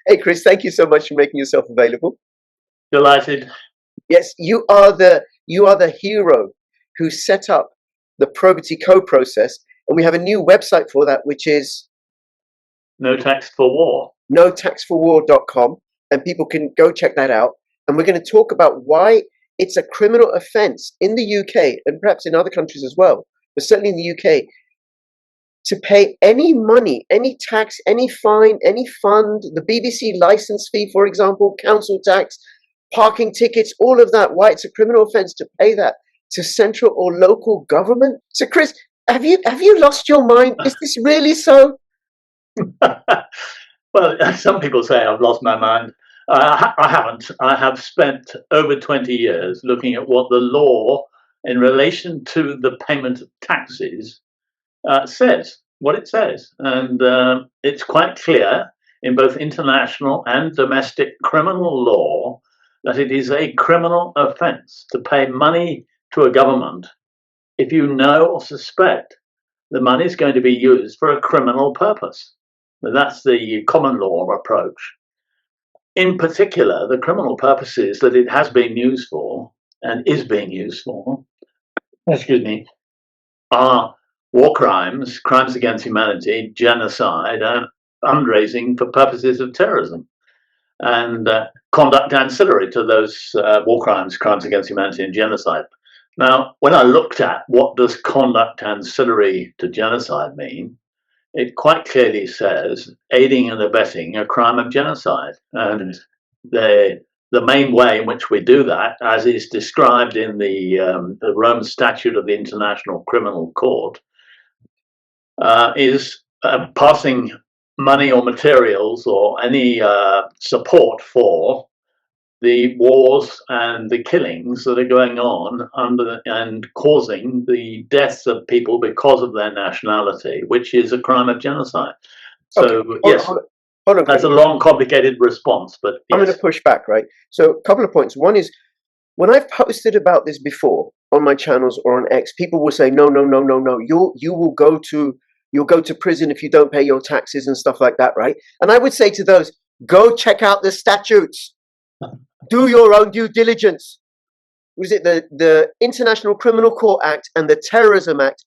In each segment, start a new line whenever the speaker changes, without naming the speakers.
Hey, Chris, thank you so much for making yourself available.
Delighted.
Yes, you are the hero who set up the probity code process, and we have a new website for that, which is
No tax for war.
notaxforwar.com, and people can go check that out. And we're going to talk about why it's a criminal offence in the UK and perhaps in other countries as well, but certainly in the UK, to pay any money, any tax, any fine, any fund, the BBC license fee, for example, council tax, parking tickets, all of that, why it's a criminal offence to pay that to central or local government. So, Chris, have you lost your mind? Is this really so?
Well, some people say I've lost my mind. I haven't. I have spent over 20 years looking at what the law in relation to the payment of taxes says, what it says. And it's quite clear in both international and domestic criminal law that it is a criminal offence to pay money to a government if you know or suspect the money is going to be used for a criminal purpose. That's the common law approach. In particular, the criminal purposes that it has been used for and is being used for, excuse me, are war crimes, crimes against humanity, genocide, and fundraising for purposes of terrorism, and conduct ancillary to those war crimes, crimes against humanity, and genocide. Now, when I looked at what does conduct ancillary to genocide mean, it quite clearly says aiding and abetting a crime of genocide. And the main way in which we do that, as is described in the Rome Statute of the International Criminal Court, is passing money or materials or any support for the wars and the killings that are going on and causing the deaths of people because of their nationality, which is a crime of genocide. So,
Okay,
yes,
hold on,
that's
Chris.
a long, complicated response, but yes.
I'm going to push back, right? So, a couple of points. One is, when I've posted about this before on my channels or on X, people will say, no, no, no, no, no. You'll go to prison if you don't pay your taxes and stuff like that, right? And I would say to those, go check out the statutes. Do your own due diligence. Was it the International Criminal Court Act and the Terrorism Act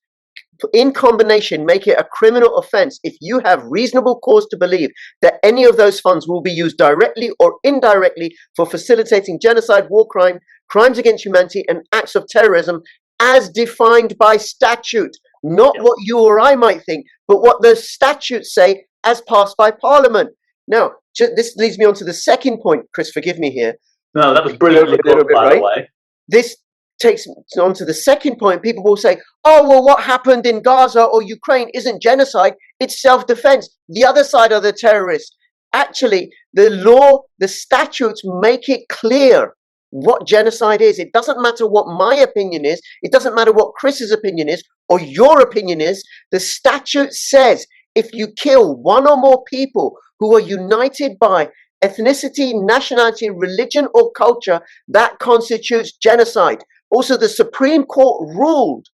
in combination make it a criminal offence if you have reasonable cause to believe that any of those funds will be used directly or indirectly for facilitating genocide, war crime, crimes against humanity, and acts of terrorism as defined by statute. Not what you or I might think, but what the statutes say as passed by Parliament. Now, this leads me on to the second point. Chris, forgive me here.
No, that was brilliantly put, by the way.
This takes on to the second point. People will say, oh, well, what happened in Gaza or Ukraine isn't genocide, it's self-defense. The other side are the terrorists. Actually, the law, the statutes make it clear what genocide is. It doesn't matter what my opinion is. It doesn't matter what Chris's opinion is or your opinion is. The statute says if you kill one or more people who are united by ethnicity, nationality, religion, or culture, that constitutes genocide. Also, the Supreme Court ruled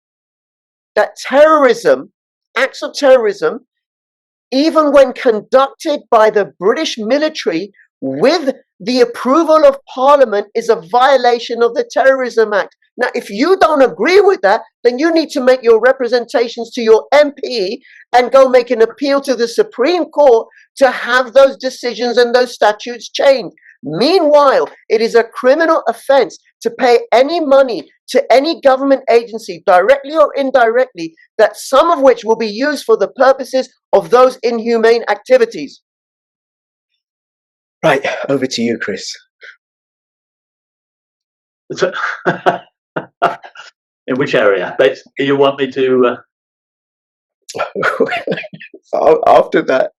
that terrorism, acts of terrorism, even when conducted by the British military with the approval of Parliament, is a violation of the Terrorism Act. Now, if you don't agree with that, then you need to make your representations to your MP and go make an appeal to the Supreme Court to have those decisions and those statutes changed. Meanwhile, it is a criminal offence to pay any money to any government agency, directly or indirectly, that some of which will be used for the purposes of those inhumane activities. Right, over to you, Chris.
In which area? You want me to?
After that,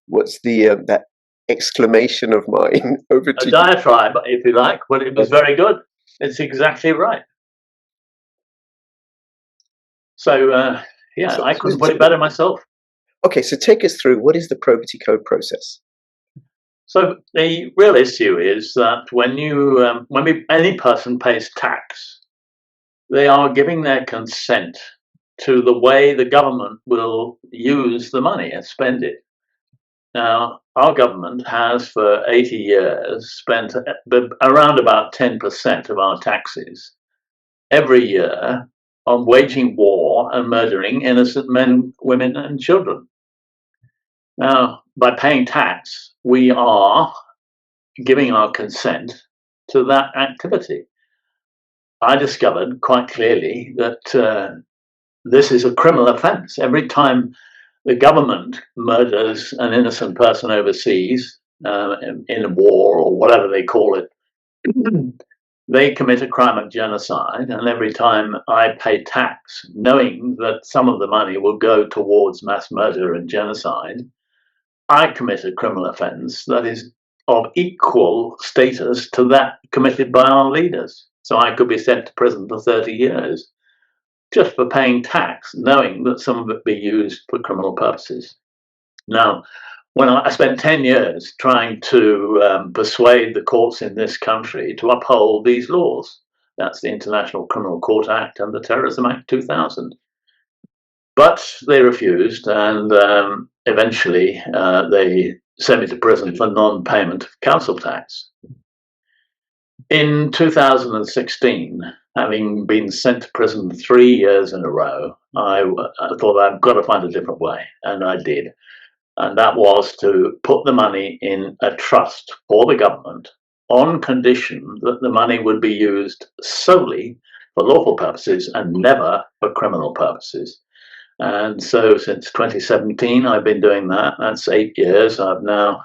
what's the that exclamation of mine? Over to
a diatribe, if you like. But it was very good. It's exactly right. So yeah, I couldn't put it better myself.
Okay, so take us through, what is the probity code process?
So the real issue is that when any person pays tax, they are giving their consent to the way the government will use the money and spend it. Now, our government has for 80 years spent around about 10% of our taxes every year on waging war and murdering innocent men, women, and children. Now, by paying tax, we are giving our consent to that activity. I discovered quite clearly that this is a criminal offence. Every time the government murders an innocent person overseas in a war or whatever they call it, they commit a crime of genocide. And every time I pay tax, knowing that some of the money will go towards mass murder and genocide, I commit a criminal offence that is of equal status to that committed by our leaders. So I could be sent to prison for 30 years just for paying tax, knowing that some of it be used for criminal purposes. Now, when I spent 10 years trying to persuade the courts in this country to uphold these laws. That's the International Criminal Court Act and the Terrorism Act 2000. But they refused, and eventually they sent me to prison for non-payment of council tax. In 2016, having been sent to prison 3 years in a row, I thought I've got to find a different way, and I did. And that was to put the money in a trust for the government on condition that the money would be used solely for lawful purposes and never for criminal purposes. And so since 2017, I've been doing that. That's 8 years. I've now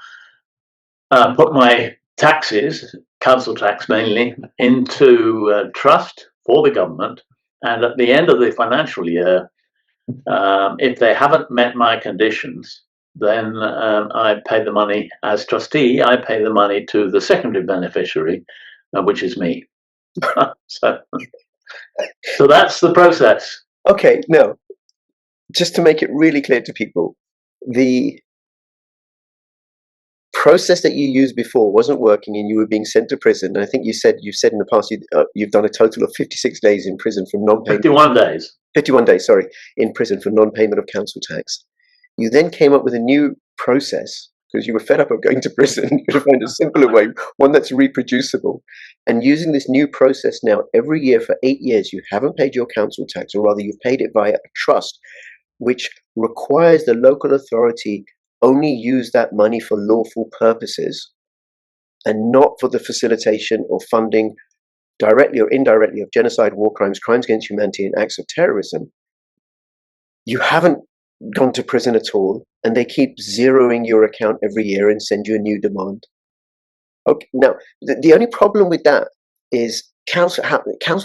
put my taxes, council tax mainly, into trust for the government. And at the end of the financial year, if they haven't met my conditions, then I pay the money as trustee. I pay the money to the secondary beneficiary, which is me. so that's the process.
Okay, now, just to make it really clear to people, the process that you used before wasn't working and you were being sent to prison. And I think you've said in the past you've done a total of 56 days in prison for non-payment.
51 days.
51 days, sorry, in prison for non-payment of council tax. You then came up with a new process because you were fed up of going to prison. You could find a simpler way, one that's reproducible. And using this new process now, every year for 8 years, you haven't paid your council tax, or rather you've paid it via a trust, which requires the local authority only use that money for lawful purposes and not for the facilitation or funding directly or indirectly of genocide, war crimes, crimes against humanity, and acts of terrorism. You haven't gone to prison at all, and they keep zeroing your account every year and send you a new demand. Okay, now the only problem with that is council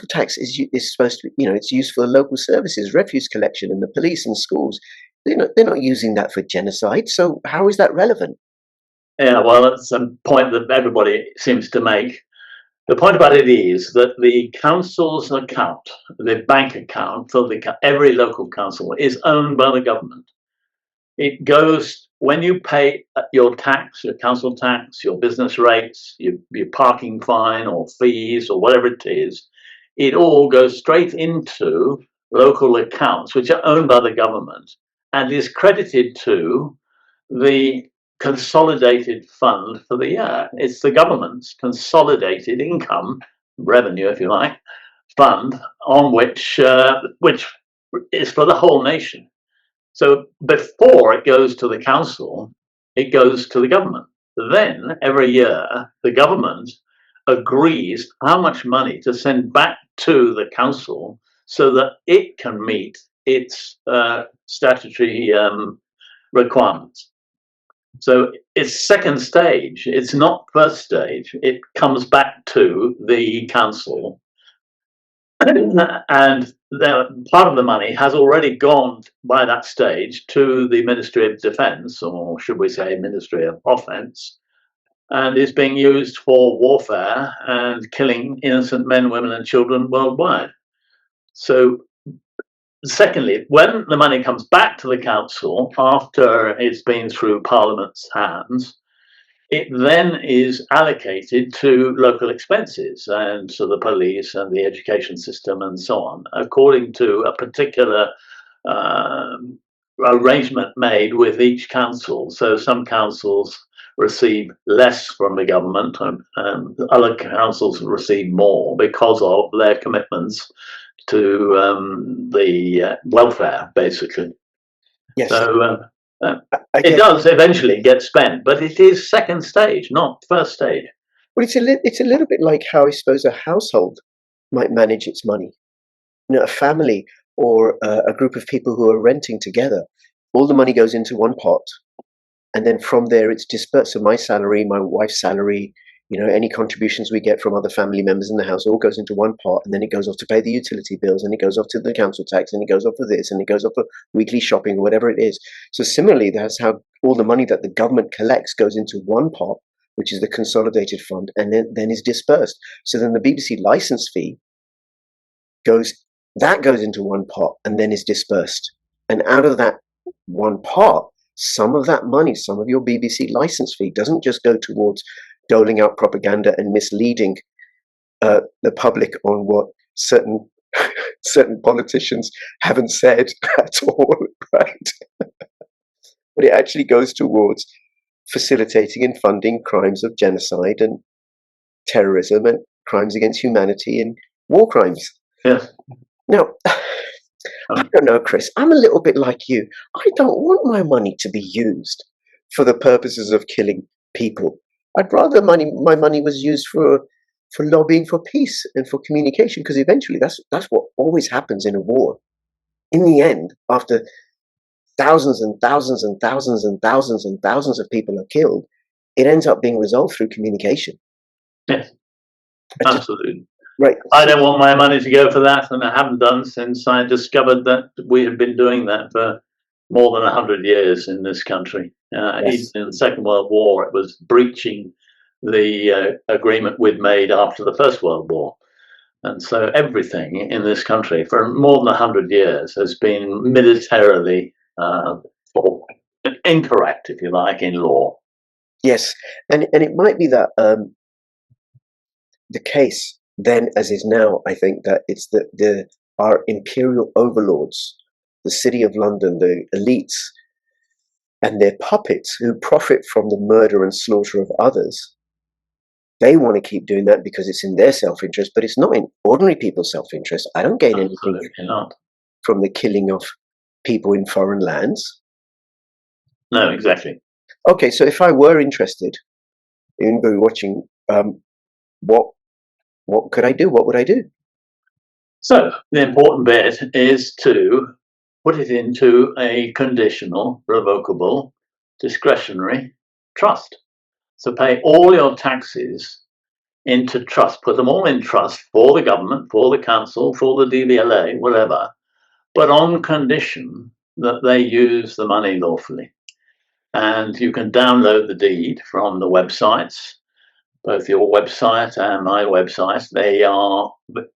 tax is supposed to be, it's used for local services, refuse collection, and the police and schools. They're not using that for genocide. So how is that relevant?
Yeah, well, it's a point that everybody seems to make. The point about it is that the council's account, the bank account for every local council, is owned by the government. It goes, when you pay your tax, your council tax, your business rates, your parking fine or fees or whatever it is, it all goes straight into local accounts, which are owned by the government, and is credited to the consolidated fund for the year. It's the government's consolidated income, revenue, if you like, fund on which is for the whole nation. So before it goes to the council, it goes to the government. Then every year, the government agrees how much money to send back to the council so that it can meet its statutory requirements. So it's second stage. It's not first stage. It comes back to the council. And part of the money has already gone by that stage to the Ministry of Defence, or should we say Ministry of Offence, and is being used for warfare and killing innocent men, women and children worldwide. So secondly, when the money comes back to the council after it's been through Parliament's hands, it then is allocated to local expenses and to the police and the education system and so on, according to a particular arrangement made with each council. So some councils receive less from the government, and other councils receive more because of their commitments to the welfare, basically.
Yes.
So it does eventually get spent, but it is second stage, not first stage.
Well, it's a little bit like how I suppose a household might manage its money. You know, a family or a group of people who are renting together, all the money goes into one pot, and then from there it's dispersed. So my salary, my wife's salary, you know, any contributions we get from other family members in the house all goes into one pot, and then it goes off to pay the utility bills, and it goes off to the council tax, and it goes off for this, and it goes off for weekly shopping, or whatever it is. So similarly, that's how all the money that the government collects goes into one pot, which is the consolidated fund, and then is dispersed. So then the BBC license fee goes into one pot and then is dispersed. And out of that one pot, some of that money, some of your BBC license fee doesn't just go towards doling out propaganda and misleading the public on what certain politicians haven't said at all, right? But it actually goes towards facilitating and funding crimes of genocide and terrorism and crimes against humanity and war crimes.
Yes.
Now, I don't know, Chris, I'm a little bit like you. I don't want my money to be used for the purposes of killing people. I'd rather my money was used for lobbying for peace and for communication, because eventually that's what always happens in a war. In the end, after thousands and thousands and thousands and thousands and thousands of people are killed, it ends up being resolved through communication.
Yes, absolutely.
Right.
I don't want my money to go for that, and I haven't done since I discovered that we had been doing that for more than 100 years in this country.
Yes.
Even in the Second World War, it was breaching the agreement we'd made after the First World War. And so everything in this country for more than 100 years has been militarily or incorrect, if you like, in law.
Yes, and it might be that the case then, as is now, I think that it's our imperial overlords, the City of London, the elites, and their puppets who profit from the murder and slaughter of others. They want to keep doing that because it's in their self-interest, but it's not in ordinary people's self-interest. I don't gain anything from the killing of people in foreign lands.
No, exactly.
Okay, so if I were interested in watching, what could I do? What would I do?
So the important bit is to put it into a conditional, revocable, discretionary trust. So pay all your taxes into trust, put them all in trust for the government, for the council, for the DVLA, whatever, but on condition that they use the money lawfully. And you can download the deed from the websites, both your website and my website. They are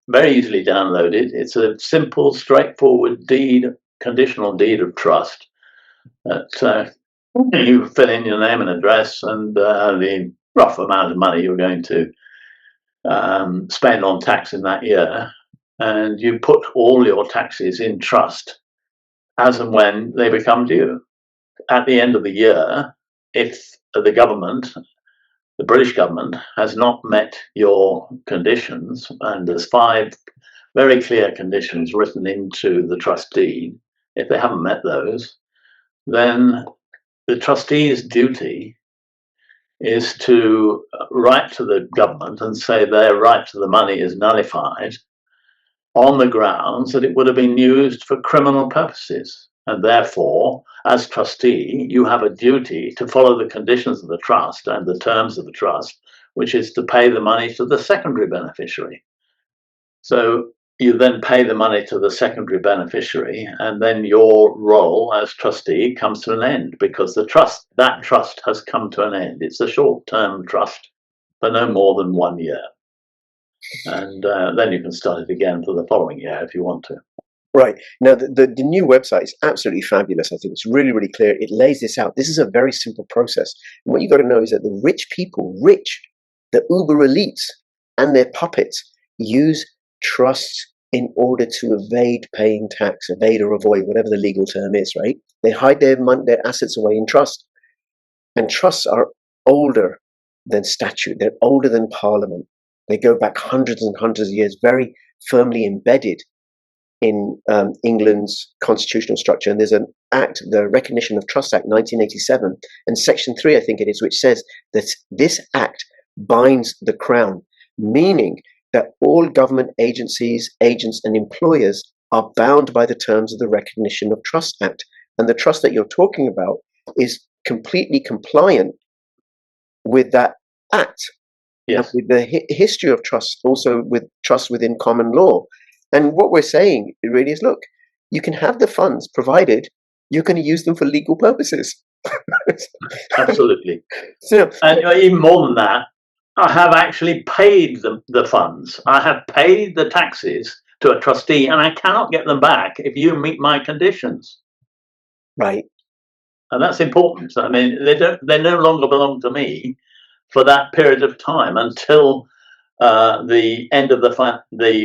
very easily downloaded. It's a simple, straightforward deed, conditional deed of trust that you fill in your name and address and the rough amount of money you're going to spend on tax in that year, and you put all your taxes in trust as and when they become due. At the end of the year, if the government, the British government, has not met your conditions, and there's 5 very clear conditions written into the trust deed, if they haven't met those, then the trustee's duty is to write to the government and say their right to the money is nullified on the grounds that it would have been used for criminal purposes. And therefore, as trustee, you have a duty to follow the conditions of the trust and the terms of the trust, which is to pay the money to the secondary beneficiary. So you then pay the money to the secondary beneficiary, and then your role as trustee comes to an end, because that trust has come to an end. It's a short-term trust for no more than 1 year. And then you can start it again for the following year if you want to.
Right. Now, the new website is absolutely fabulous. I think it's really, really clear. It lays this out. This is a very simple process. And what you got to know is that the rich people, the uber elites and their puppets use trusts in order to evade paying tax, evade or avoid, whatever the legal term is, right? They hide their assets away in trust. And trusts are older than statute. They're older than Parliament. They go back hundreds and hundreds of years, very firmly embedded in England's constitutional structure. And there's an act, the Recognition of Trust Act 1987, and Section 3, I think it is, which says that this act binds the Crown, meaning that all government agencies, agents, and employers are bound by the terms of the Recognition of Trust Act. And the trust that you're talking about is completely compliant with that act.
Yes.
With the history of trust, also with trust within common law. And what we're saying really is, look, you can have the funds provided you're going to use them for legal purposes.
Absolutely.
So,
and even more than that, I have actually paid the funds. I have paid the taxes to a trustee, and I cannot get them back if you meet my conditions.
Right.
And that's important. I mean, they no longer belong to me for that period of time until the end of the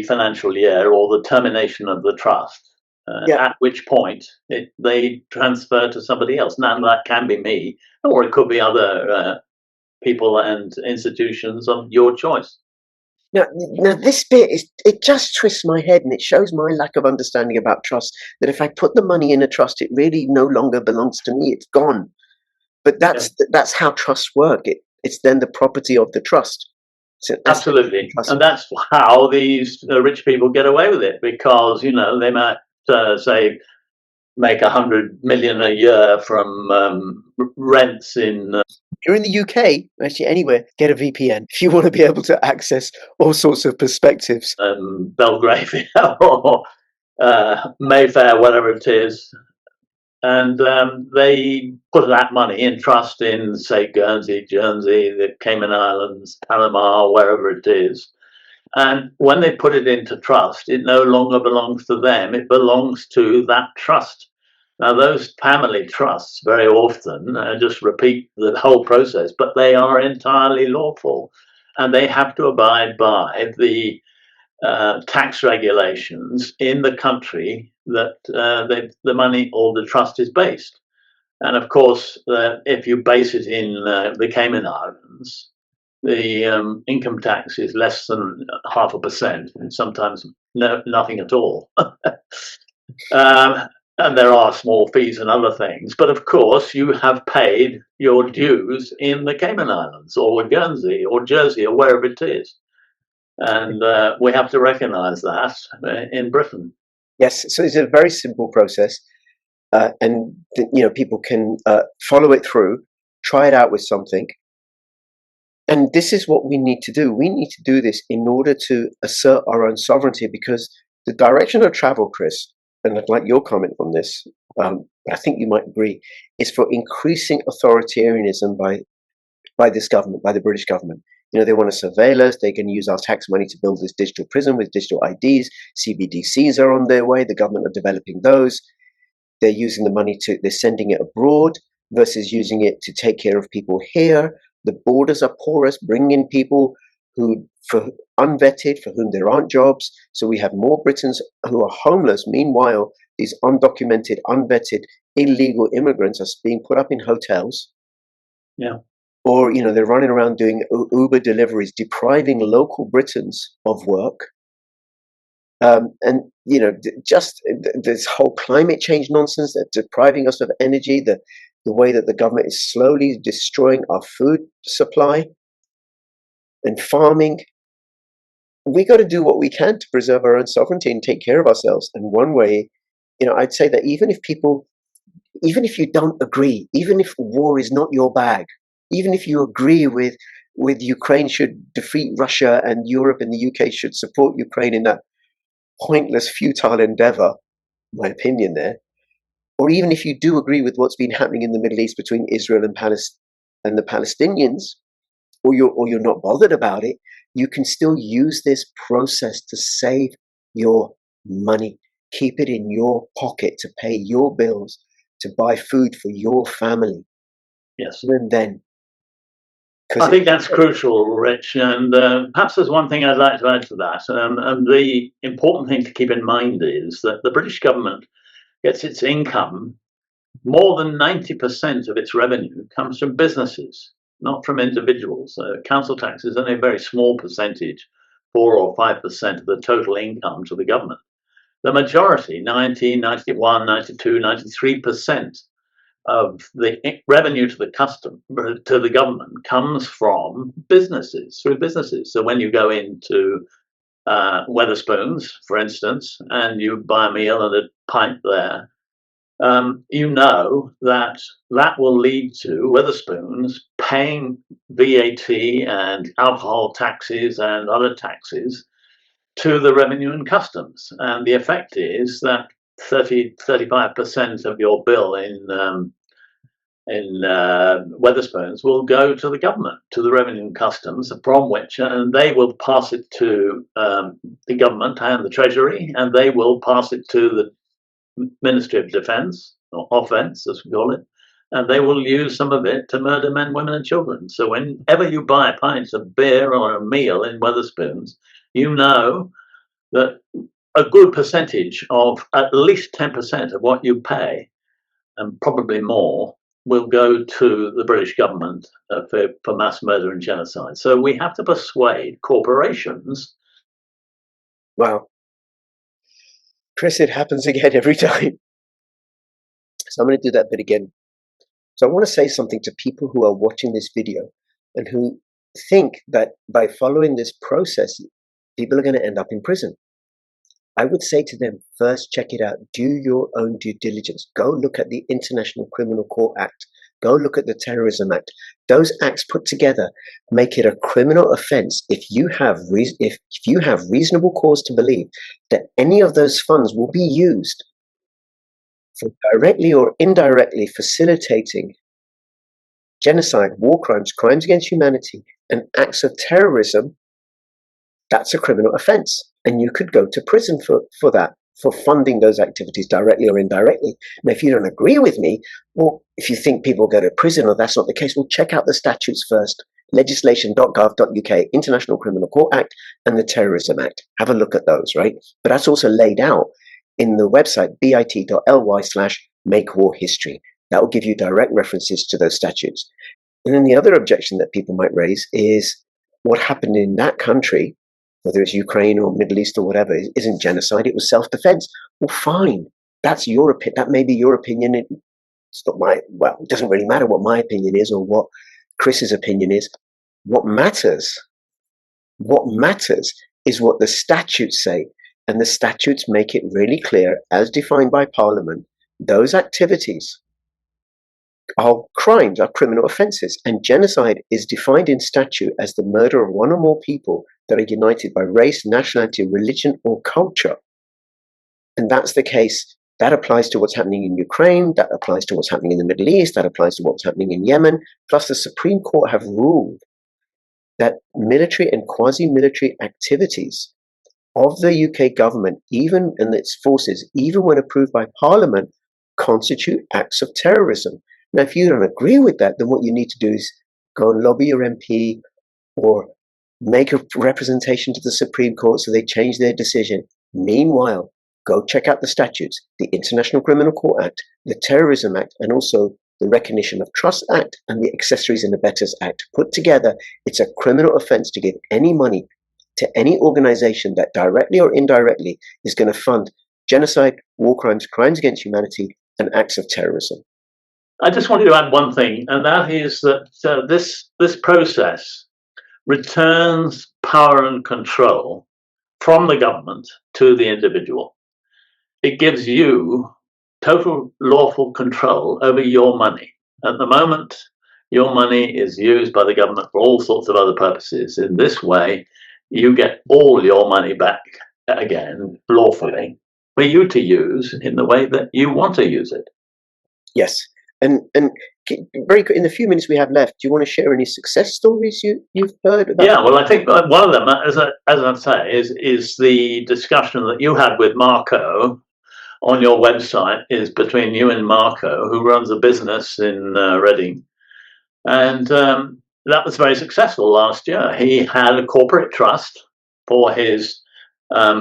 financial year or the termination of the trust, at which point they transfer to somebody else. Now, that can be me, or it could be other people and institutions of your choice.
Now this bit it just twists my head, and it shows my lack of understanding about trust. That if I put the money in a trust, it really no longer belongs to me; it's gone. But that's how trusts work. It's then the property of the trust. So
absolutely, and that's how these rich people get away with it, because they might say make 100 million a year from rents in.
You're in the UK, actually anywhere, get a VPN if you want to be able to access all sorts of perspectives.
Belgravia or Mayfair, whatever it is. And they put that money in trust in, say, Guernsey, Jersey, the Cayman Islands, Panama, wherever it is. And when they put it into trust, it no longer belongs to them. It belongs to that trust. Now, those family trusts very often just repeat the whole process, but they are entirely lawful. And they have to abide by the tax regulations in the country that the money or the trust is based. And of course, if you base it in the Cayman Islands, the income tax is less than 0.5%, and sometimes nothing at all. And there are small fees and other things. But of course, you have paid your dues in the Cayman Islands or Guernsey or Jersey or wherever it is. And we have to recognise that in Britain.
Yes, so it's a very simple process, and people can follow it through, try it out with something, and this is what we need to do. We need to do this in order to assert our own sovereignty, because the direction of travel, Chris, and I'd like your comment on this, but I think you might agree, is for increasing authoritarianism by this government, by the British government. They want to surveil us. They can use our tax money to build this digital prison with digital IDs. CBDCs are on their way. The government are developing those. They're using the money they're sending it abroad versus using it to take care of people here. The borders are porous, bringing in people for unvetted, for whom there aren't jobs. So we have more Britons who are homeless. Meanwhile, these undocumented, unvetted, illegal immigrants are being put up in hotels.
Yeah.
Or, they're running around doing Uber deliveries, depriving local Britons of work. And, just this whole climate change nonsense, that depriving us of energy, the way that the government is slowly destroying our food supply and farming. We got to do what we can to preserve our own sovereignty and take care of ourselves. And one way, I'd say that even if you don't agree, even if war is not your bag, even if you agree with Ukraine should defeat Russia and Europe and the UK should support Ukraine in that pointless, futile endeavor, my opinion there, or even if you do agree with what's been happening in the Middle East between Israel and the Palestinians, or you're not bothered about it, you can still use this process to save your money, keep it in your pocket to pay your bills, to buy food for your family.
Yes.
And then
I think that's crucial, Rich, and perhaps there's one thing I'd like to add to that. And the important thing to keep in mind is that the British government gets its income, more than 90% of its revenue comes from businesses, not from individuals. Council tax is only a very small percentage, 4 or 5% of the total income to the government. The majority, 90, 91, 92, 93% of the revenue to the government comes from businesses, through businesses. So when you go into Wetherspoons, for instance, and you buy a meal and a pint there, you know that that will lead to Wetherspoons paying VAT and alcohol taxes and other taxes to the revenue and customs. And the effect is that 35% of your bill in Wetherspoons will go to the government, to the revenue and customs, from which and they will pass it to the government and the Treasury, and they will pass it to the Ministry of Defence, or Offence as we call it, and they will use some of it to murder men, women and children. So whenever you buy a pint of beer or a meal in Wetherspoons, you know that a good percentage of at least 10% of what you pay, and probably more, will go to the British government for mass murder and genocide. So we have to persuade corporations.
Wow. Chris, it happens again every time. So I'm going to do that bit again. So I want to say something to people who are watching this video and who think that by following this process, people are going to end up in prison. I would say to them, first, check it out. Do your own due diligence. Go look at the International Criminal Court Act. Go look at the Terrorism Act. Those acts put together make it a criminal offense if you have reasonable cause to believe that any of those funds will be used for directly or indirectly facilitating genocide, war crimes, crimes against humanity, and acts of terrorism. That's a criminal offense. And you could go to prison for that, for funding those activities directly or indirectly. Now, if you don't agree with me, or if you think people go to prison or that's not the case, well, check out the statutes first. Legislation.gov.uk, International Criminal Court Act, and the Terrorism Act. Have a look at those, right? But that's also laid out in the website bit.ly/makewarhistory. That will give you direct references to those statutes. And then the other objection that people might raise is what happened in that country, whether it's Ukraine or Middle East or whatever, isn't genocide. It was self-defense. Well, fine. That's your opinion. That may be your opinion. It's not my, well, it doesn't really matter what my opinion is or what Chris's opinion is. What matters is what the statutes say. And the statutes make it really clear, as defined by Parliament, those activities are crimes, are criminal offences. And genocide is defined in statute as the murder of one or more people that are united by race, nationality, religion, or culture. And that's the case. That applies to what's happening in Ukraine. That applies to what's happening in the Middle East. That applies to what's happening in Yemen. Plus, the Supreme Court have ruled that military and quasi-military activities of the UK government, even in its forces, even when approved by Parliament, constitute acts of terrorism. Now, if you don't agree with that, then what you need to do is go and lobby your MP or make a representation to the Supreme Court so they change their decision. Meanwhile, go check out the statutes, the International Criminal Court Act, the Terrorism Act, and also the Recognition of Trust Act and the Accessories and Abettors Act. Put together, it's a criminal offense to give any money to any organization that directly or indirectly is going to fund genocide, war crimes, crimes against humanity, and acts of terrorism.
I just wanted to add one thing, and that is that this process returns power and control from the government to the individual. It gives you total lawful control over your money. At the moment, your money is used by the government for all sorts of other purposes. In this way, you get all your money back again, lawfully, for you to use in the way that you want to use it.
Yes. And very in the few minutes we have left, do you want to share any success stories you've heard about?
Yeah, well, I think one of them, as I say, is the discussion that you had with Marco on your website, is between you and Marco, who runs a business in Reading. And that was very successful last year. He had a corporate trust for his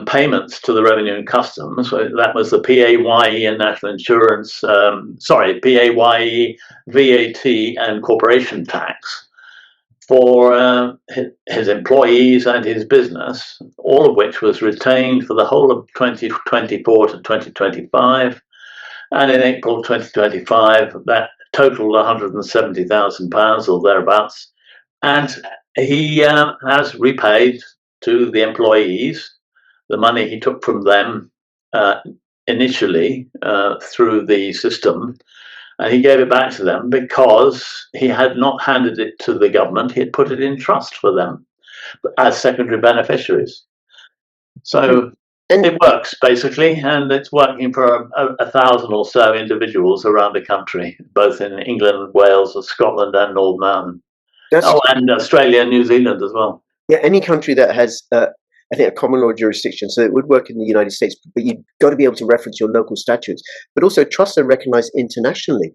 payments to the Revenue and Customs. So that was the PAYE and National Insurance, PAYE, VAT, and corporation tax for his employees and his business, all of which was retained for the whole of 2024 to 2025. And in April 2025, that totaled £170,000 or thereabouts. And he has repaid to the employees the money he took from them initially through the system. And he gave it back to them because he had not handed it to the government. He had put it in trust for them as secondary beneficiaries. So it works, basically, and it's working for 1,000 or so individuals around the country, both in England, Wales, Scotland, and Northern Ireland. And Australia and New Zealand as well.
Yeah, any country that has, I think, a common law jurisdiction, so it would work in the United States, but you've got to be able to reference your local statutes. But also, trusts are recognized internationally.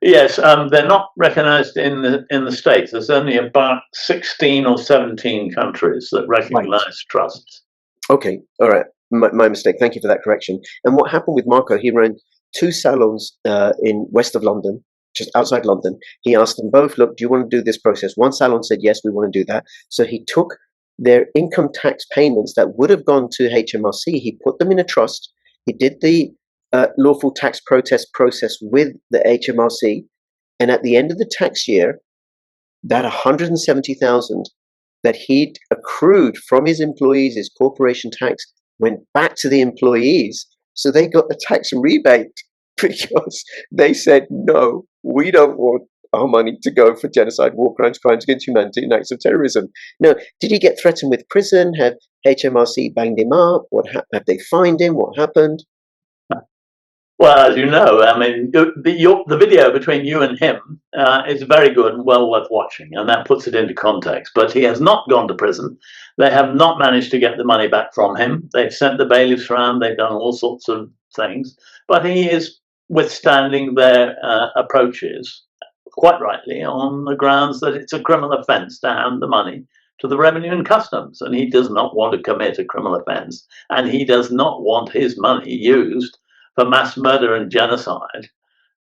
Yes, they're not recognized in the States. There's only about 16 or 17 countries that recognize trusts.
Okay, all right. My mistake. Thank you for that correction. And what happened with Marco, he ran 2 salons in west of London, just outside London. He asked them both, look, do you want to do this process? One salon said, yes, we want to do that. So he took their income tax payments that would have gone to HMRC. He put them in a trust. He did the lawful tax protest process with the HMRC. And at the end of the tax year, that 170,000 that he'd accrued from his employees, his corporation tax, went back to the employees. So they got the tax rebate because they said, no, we don't want our money to go for genocide, war crimes, crimes against humanity, and acts of terrorism. Now, did he get threatened with prison? Have HMRC banged him up? Have they fined him? What happened?
Well, as you know, I mean, the video between you and him is very good and well worth watching, and that puts it into context. But he has not gone to prison. They have not managed to get the money back from him. They've sent the bailiffs around. They've done all sorts of things. But he is withstanding their approaches, quite rightly, on the grounds that it's a criminal offence to hand the money to the Revenue and Customs. And he does not want to commit a criminal offence. And he does not want his money used for mass murder and genocide,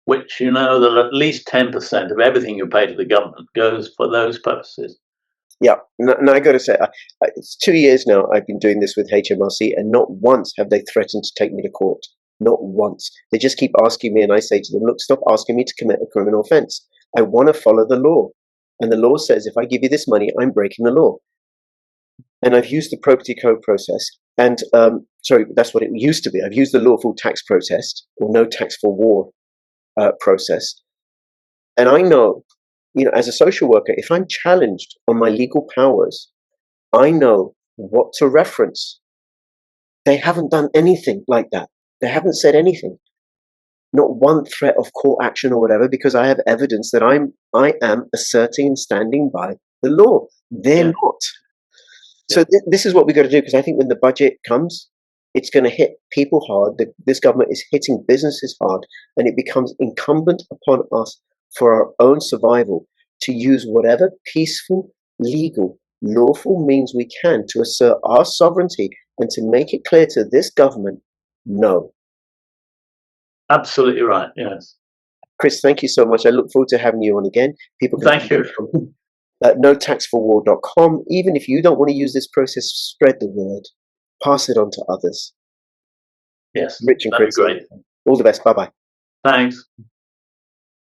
which, you know, that at least 10% of everything you pay to the government goes for those purposes.
Yeah, and I got to say, it's 2 years now I've been doing this with HMRC, and not once have they threatened to take me to court. Not once. They just keep asking me, and I say to them, look, stop asking me to commit a criminal offence. I want to follow the law. And the law says if I give you this money, I'm breaking the law. And I've used the property code process. And sorry, that's what it used to be. I've used the lawful tax protest or no tax for war process. And I know, you know, as a social worker, if I'm challenged on my legal powers, I know what to reference. They haven't done anything like that. They haven't said anything. Not one threat of court action or whatever, because I have evidence that I am asserting and standing by the law. They're not. So this is what we've got to do, because I think when the budget comes, it's going to hit people hard. This government is hitting businesses hard, and it becomes incumbent upon us for our own survival to use whatever peaceful, legal, lawful means we can to assert our sovereignty and to make it clear to this government, no.
Absolutely right, yes.
Chris, thank you so much. I look forward to having you on again. People can
thank you.
notaxforwar.com. Even if you don't want to use this process, spread the word. Pass it on to others.
Yes,
Rich and Chris,
great.
All the best. Bye-bye.
Thanks.